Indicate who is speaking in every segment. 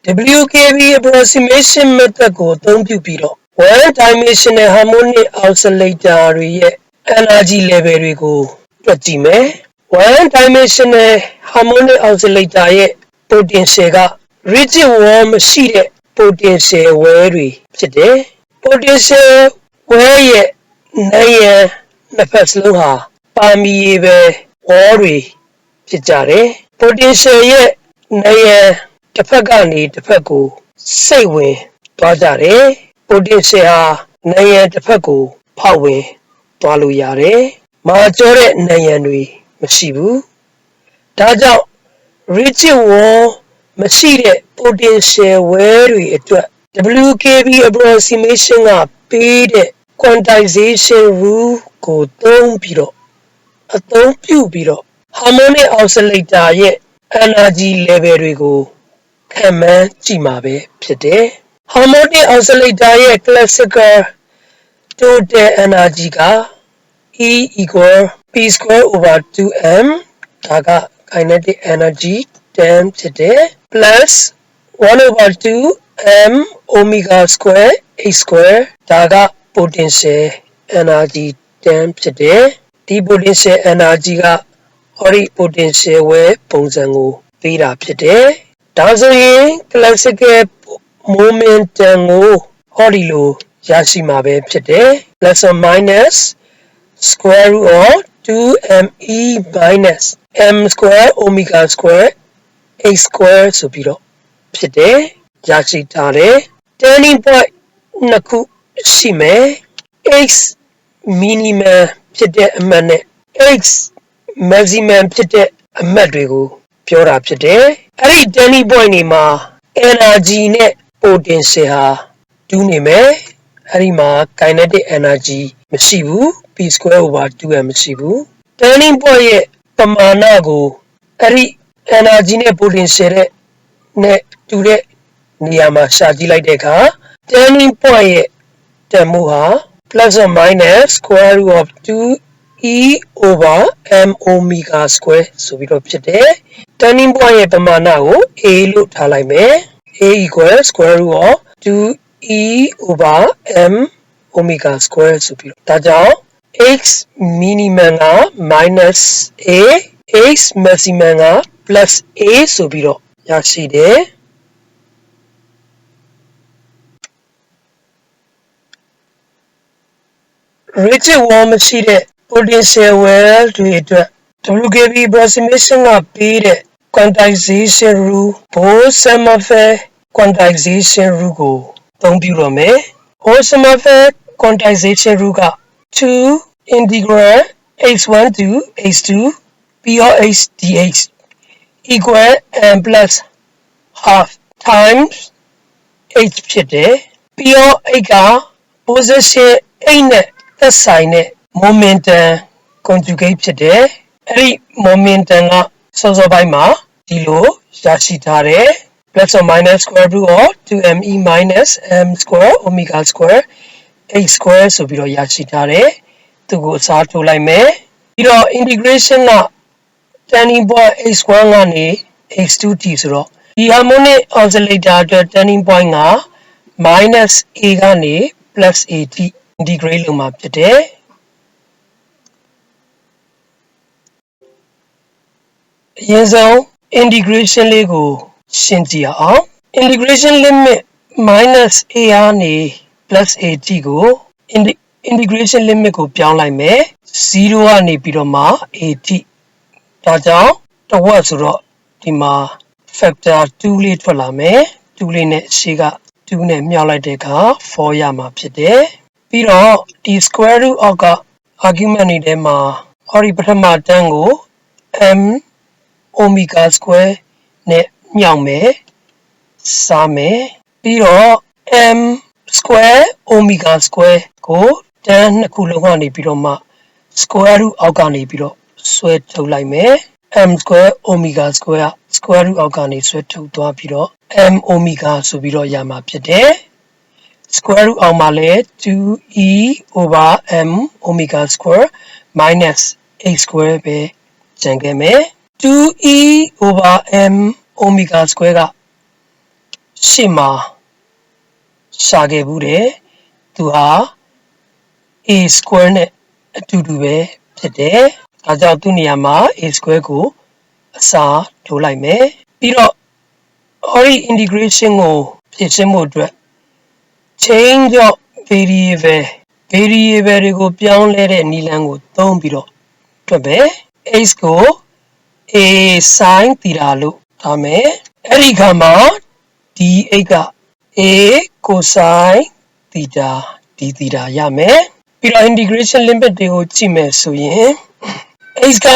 Speaker 1: WKB approximation method ကိုအသုံးပြုပြီးတော့ one dimensional harmonic oscillator တွေရဲ့ energy level တွေကိုတွက်ကြည့်မယ် one dimensional harmonic oscillator ရဲ့ potential က rigid wall မရှိတဲ့ potential wire တွေဖြစ်တယ် potential wire ရဲ့နံရံနှစ်ဖက်စလုံးဟာ permeable wall တွေဖြစ်ကြတယ် potential ရဲ့နံရံတစ်ဖက်ကနေတစ်ဖက်ကိုစိတ်ဝင်သွားကြတယ် potential ဟာနံရံတစ်ဖက်ကိုဖောက်ဝင်သွားလို့ရတယ်မာကျောတဲ့နံရံတွေမရှိဘူးဒါကြောင့် rigid wall မရှိတဲ့ potential wire တွေအတွက် WKB approximation ကပေးတဲ့ quantization rule ကိုသုံးပြီးတော့အသုံးပြုပြီးတော့ harmonic oscillator ရဲ့ energy level တွေကိုခံမှန်းကြည့်မှာပဲဖြစ်တယ် harmonic oscillator ရဲ့ classical total energy က E equal P square over 2m ဒါက kinetic energy term ဖြစ်တယ် plus 1 over 2m omega square h square ဒါက potential energy term ဖြစ်တယ်ဒီ potential energy က ဟောဒီ potential wave ပုံစံကိုပေးတာဖြစ်တယ်ဒါဆိုရင် classical momentum ကိုဟောဒီလိုရရှိမှာပဲဖြစ်တယ် plus or minus square root of 2me minus m square omega square h square ဆိုပြီးတော့ဖြစ်တယ်ရရှိထားတယ် turning point နှစ်ခုရှိမယ် x minimum ဖြစ်တဲ့အမှတ်နဲ့ x maximum ဖြစ်တဲ့အမှတ်တွေကိုပြောတာဖြစ်တယ်အဲ့ဒီ turning point တွေမှာ energy နဲ့ potential ဟာတူးနေမယ်အဲ့ဒီမှာ kinetic energy မရှိဘူး p square over 2m မရှိဘူး turning point ရဲ့ပမာဏကိုအဲ့ဒီ energy နဲ့ potential နဲ့တူတဲ့နေရာမှာရှာကြည့်လိုက်တဲ့အခါ turning point ရဲ့တန်ဖိုးဟာ plus or minus square root of 2e over m omega square ဆိုပြီးတော့ဖြစ်တယ် turning point ရဲ့ပမာဏကို a လို့ထားလိုက်မယ် a equal square root of 2e over m omega square ဆိုပြီးတော့ဒါကြောင့် x minimum က minus a x maximum က plus a ဆိုပြီးတော့ရရှိတယ်rigid wall မရှိတဲ့ potential well တွေအတွက် WKB approximation ကပေးတဲ့ quantization rule ဘိုး Sommerfeld quantization rule ကိုသုံးပြုတော့မယ်ဘိုး Sommerfeld quantization rule က 2 integral h1 to h2 p of h dh equal m plus half times h ဖြစ်တယ် p of h က position h နဲ့သက်ဆိုင်တဲ့ momentum conjugate ဖြစ်တယ်အဲ့ဒီ momentum ကစောစောပိုင်းမှာဒီလိုရရှိထားတယ် plus or minus square root of 2me minus m square omega square h square ဆိုပြီးတော့ရရှိထားတယ်သူကိုအစားထိုးလိုက်မယ်ပြီးတော့ integration က turning point h1 ကနေ h2t ဆိုတော့ဒီ harmonic oscillator အတွက် turning point က minus a ကနေ plus a ထိ integrate လုပ်မှာဖြစ်တယ်အရင်ဆုံး integration လေးကိုရှင်းကြည့်အောင် integration limit minus a ကနေ plus a ထိကို integration limit ကိုပြောင်းလိုက်မယ်0ကနေပြီးတော့မှ a ထိဒါကြောင့်တစ်ဝက်ဆိုတော့ဒီမှာ factor 2လေးထွက်လာမယ်2လေးနဲ့ရှေ့က2နဲ့မြောက်လိုက်တဲ့အခါ4ရမှာဖြစ်တယ်ပြီးတော့ဒီ square root အောက်က argument တွေထဲမှာဟောဒီပထမတန်းကို m omega square နဲ့မြောက်မယ်စားမယ်ပြီးတော့ m square omega square ကိုတန်းနှစ်ခုလုံးကနေပြီးတော့မှ square root အောက်ကနေပြီးတော့ဆွဲထုတ်လိုက်မယ် m square omega square square root အောက်ကနေဆွဲထုတ်သွားပြီးတော့ m omega ဆိုပြီးတော့ရမှာဖြစ်တယ် square root အောက်မှာလဲ 2e over m omega square minus h square ပဲကျန်ခဲ့မယ် 2e over m omega square က ရှေ့မှာရှာခဲ့ဘူးတယ်သူဟာ a square နဲ့အတူတူပဲဖြစ်တယ်ဒါကြောင့်သူ့နေရာမှာ a square ကိုအစားထိုးလိုက်မယ်ပြီးတော့ Ori integration ကိုဖြည့်ရှင်းဖို့အတွက် change of variable တွေကိုပြောင်းလဲတဲ့နည်းလမ်းကိုသုံးပြီးတော့တွက်ပဲ x ကို a sin theta လို့ထားမယ်အဲ့ဒီခါမှာဒီ x က a cosine theta d theta ရမယ်ပြီးတော့ integration limit တွေကိုကြည့်မယ်ဆိုရင် x က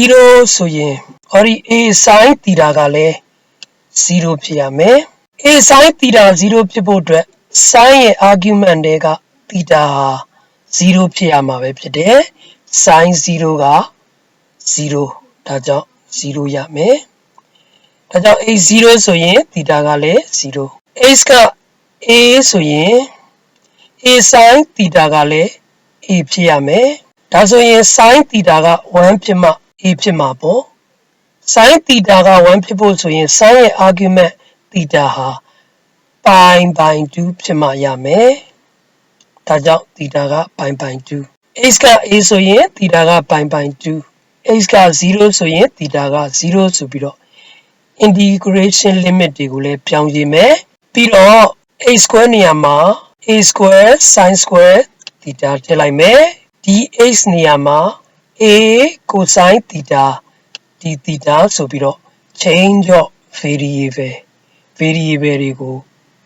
Speaker 1: 0ဆိုရင် Ori a sin theta ကလည်း0ဖြစ်ရမယ် a sin theta 0ဖြစ်ဖို့အတွက် sin ရဲ့ argument တွေက theta ဟာ0ဖြစ်ရမှာပဲဖြစ်တယ် sin 0က0ဒါကြောင့်0ရမယ်ဒါကြောင့် a 0ဆိုရင် theta ကလည်း0 x က a ဆိုရင် a sin theta ကလည်း a ဖြစ်ရမယ်ဒါဆိုရင် sin theta က1ဖြစ်မှ a ဖြစ်မှာပေါ့ sin theta က1ဖြစ်ဖို့ဆိုရင် sin ရဲ့ argument theta ဟာ pi by 2ဖြစ်မှရမယ်ဒါကြောင့် theta က pi by 2 x က a ဆိုရင် theta က pi by 2 x က0ဆိုရင် theta က0ဆိုပြီးတော့ integration limit တွေကိုလည်းပြောင်းရေးမယ်ပြီးတော့ a square နေရာမှာ a square sin square theta ထည့်လိုက်မယ်ဒီ x နေရာမှာ a cosine theta d theta ဆိုပြီးတော့ change of variable တွေကို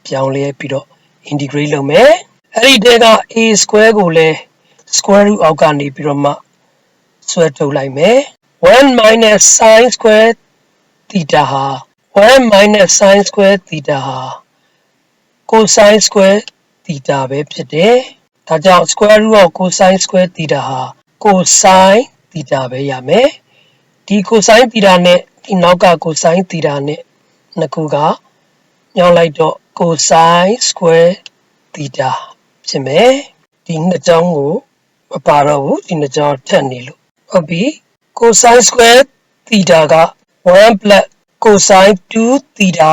Speaker 1: ပြောင်းလဲပြီးတော့ integrate လုပ်မယ်အဲ့ဒီတဲက a square ကိုလည်း square root အောက်ကနေပြီးတော့မှဆွဲထုတ်လိုက်မယ်1 minus sin square theta ဟာ 1 minus sin square theta ဟာ cosine square theta ပဲဖြစ်တယ်ဒါကြောင့် square root of cosine square theta ဟာ cosine theta ပဲရမယ်ဒီ cosine theta နဲ့ဒီနောက်က cosine theta နဲ့နှစ်ခုကညောင်းလိုက်တော့ cosine square theta ဖြစ်မယ်ဒီနှစ်ကြောင်းကိုမပါတော့ဘူးဒီနှစ်ကြောင်းထပ်နေလို့ဟုတ်ပြီ cosine square theta က1 plus cosine 2 theta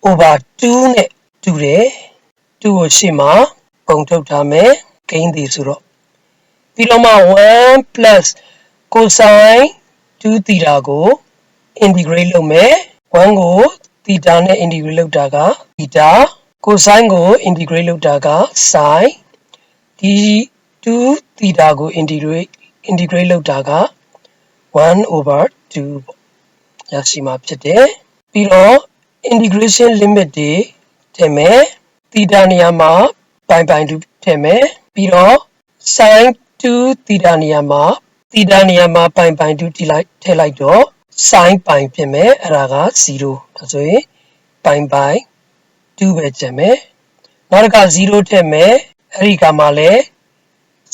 Speaker 1: over 2နဲ့တူတယ်2ကိုရှေ့မှာပုံထုတ်ထားမယ်ဂိမ်းသည်ဆိုတော့ပြီးတော့မှ1 plus cosine 2 theta ကို integrate လုပ်မယ်1ကို theta နဲ့ integrate လုပ်တာက theta cosine ကို integrate လုပ်တာက sin ဒီ2 theta ကို integrate လုပ်တာက1 over 2ပေါ့ရရှိမှာဖြစ်တယ်ပြီးတော့ integration limit တွေထည့်မယ် theta နေရာမှာ pi by 2ထည့်မယ်ပြီးတော့ sin 2 theta နေရာမှာ pi by 2ထည့်လိုက်တော့ sin pi ဖြစ်မယ်အဲ့ဒါက0ဒါဆိုရင် pi by 2ပဲကျန်မယ်နောက်တစ်ခါ0ထည့်မယ်အဲ့ဒီကမှလည်း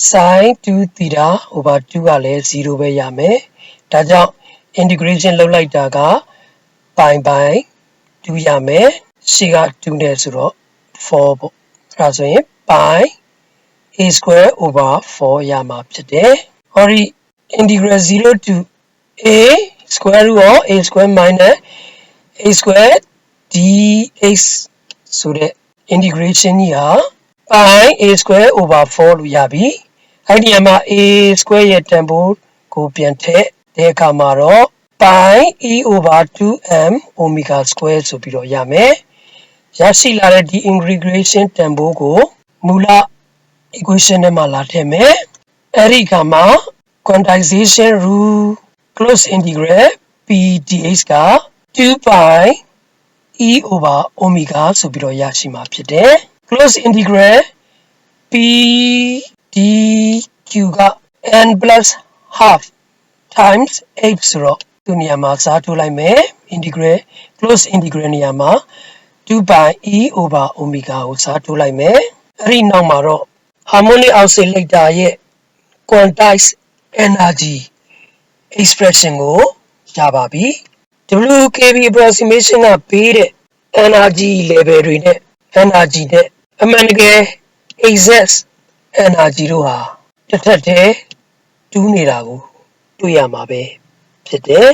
Speaker 1: sin 2 theta over 2ကလည်း0ပဲရမယ်ဒါကြောင့် integration လုပ်လိုက်တာက pi by 2ရမယ်ရှေ့က2နဲ့ဆိုတော့4ပေါ့အဲ့ဒါဆိုရင် pi a square over 4ရမှာဖြစ်တယ်ဟောဒီ integral 0 to a square root of a square minus a square dx ဆိုတဲ့ integration ကြီးဟာ pi a square over 4လို့ရပြီအဲ့ဒီမှာ a square ရဲ့တန်ဖိုးကိုပြန်ထည့်တဲ့အခါမှာတော့ pi e over 2m omega square ဆိုပြီးတော့ရမယ်ရရှိလာတဲ့ဒီ integration တန်ဖိုးကိုမူလ equation ထဲမှာလာထည့်မယ်အဲ့ဒီအခါမှာ quantization rule close integral p dx က 2 pi e over omega ဆိုပြီးတော့ရရှိမှာဖြစ်တယ် close integral p dq က n plus half times h ဆိုတော့ဒီနေရာမှာစားထိုးလိုက်မယ် integral close integral နေရာမှာ 2 pi e over omega ကိုစားထိုးလိုက်မယ်အဲ့ဒီနောက်မှာတော့ harmonic oscillator ရဲ့ quantized energy expression ကိုရပါပြီ WKB approximation ကပေးတဲ့ energy level တွေနဲ့ energy နဲ့အမှန်တကယ် exact energy တို့ဟာတစ်ထပ်တည်းတူးနေတာကိုတွေ့ရမှာပဲဖြစ်တယ်